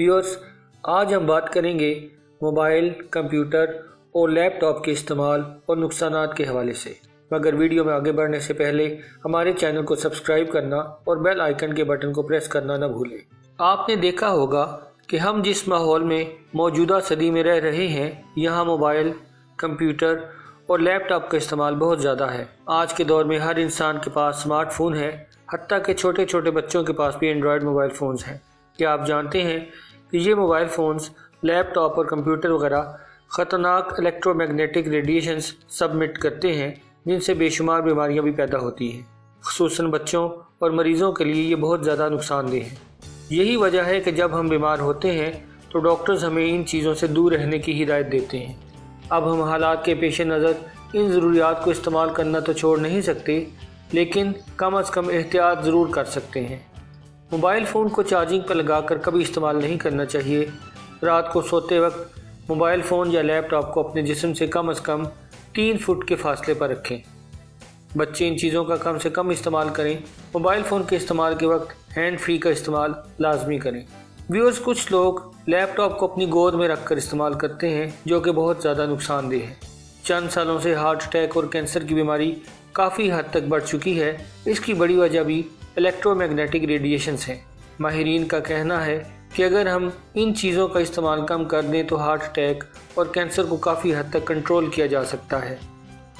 Viewers, आज हम बात करेंगे मोबाइल, कंप्यूटर और लैपटॉप के इस्तेमाल और नुकसानात के हवाले से। मगर वीडियो में आगे बढ़ने से पहले हमारे चैनल को सब्सक्राइब करना और बेल आइकन के बटन को प्रेस करना न भूलें। आपने देखा होगा कि हम जिस माहौल में मौजूदा सदी में रह रहे हैं, यहाँ मोबाइल, कंप्यूटर और लैपटॉप का इस्तेमाल बहुत ज़्यादा है। आज के दौर में हर इंसान के पास स्मार्टफोन है, हत्ता कि छोटे छोटे बच्चों के पास भी एंड्रॉयड मोबाइल फ़ोन्स हैं। क्या आप जानते हैं कि ये मोबाइल फ़ोन्स, लैपटॉप और कंप्यूटर वगैरह ख़तरनाक इलेक्ट्रोमैग्नेटिक रेडिएशंस सबमिट करते हैं, जिनसे बेशुमार बीमारियां भी पैदा होती हैं। ख़ुसूसन बच्चों और मरीज़ों के लिए ये बहुत ज़्यादा नुकसानदेह है। यही वजह है कि जब हम बीमार होते हैं तो डॉक्टर्स हमें इन चीज़ों से दूर रहने की हिदायत देते हैं। अब हम हालात के पेश नज़र इन ज़रूरियात को इस्तेमाल करना तो छोड़ नहीं सकते, लेकिन कम से कम एहतियात ज़रूर कर सकते हैं। मोबाइल फ़ोन को चार्जिंग पर लगाकर कभी इस्तेमाल नहीं करना चाहिए। रात को सोते वक्त मोबाइल फ़ोन या लैपटॉप को अपने जिस्म से कम 3 फुट के फासले पर रखें। बच्चे इन चीज़ों का कम से कम इस्तेमाल करें। मोबाइल फ़ोन के इस्तेमाल के वक्त हैंड फ्री का इस्तेमाल लाजमी करें। व्यूअर्स, कुछ लोग लैपटॉप को अपनी गोद में रखकर इस्तेमाल करते हैं, जो कि बहुत ज़्यादा नुकसानदेह है। चंद सालों से हार्ट अटैक और कैंसर की बीमारी काफ़ी हद तक बढ़ चुकी है। इसकी बड़ी वजह भी इलेक्ट्रोमैग्नेटिक रेडिएशंस हैं। माहिरीन का कहना है कि अगर हम इन चीज़ों का इस्तेमाल कम कर दें तो हार्ट अटैक और कैंसर को काफ़ी हद तक कंट्रोल किया जा सकता है।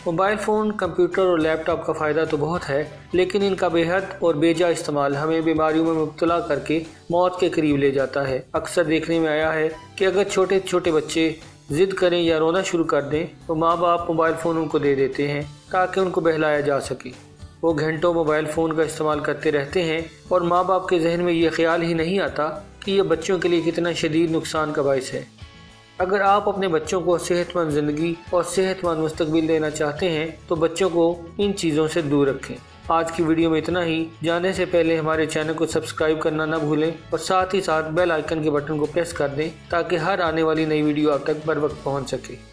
मोबाइल फ़ोन, कंप्यूटर और लैपटॉप का फ़ायदा तो बहुत है, लेकिन इनका बेहद और बेजा इस्तेमाल हमें बीमारियों में मुब्तला करके मौत के करीब ले जाता है। अक्सर देखने में आया है कि अगर छोटे छोटे बच्चे ज़िद करें या रोना शुरू कर दें तो माँ बाप मोबाइल फ़ोन उनको दे देते हैं ताकि उनको बहलाया जा सके। वो घंटों मोबाइल फ़ोन का इस्तेमाल करते रहते हैं और माँ बाप के जहन में ये ख्याल ही नहीं आता कि ये बच्चों के लिए कितना शदीद नुकसान का बाइस है। अगर आप अपने बच्चों को सेहतमंद ज़िंदगी और सेहतमंद मुस्तकबिल देना चाहते हैं तो बच्चों को इन चीज़ों से दूर रखें। आज की वीडियो में इतना ही। जाने से पहले हमारे चैनल को सब्सक्राइब करना ना भूलें और साथ ही साथ बेल आइकन के बटन को प्रेस कर दें ताकि हर आने वाली नई वीडियो आप तक बर वक्त पहुँच सके।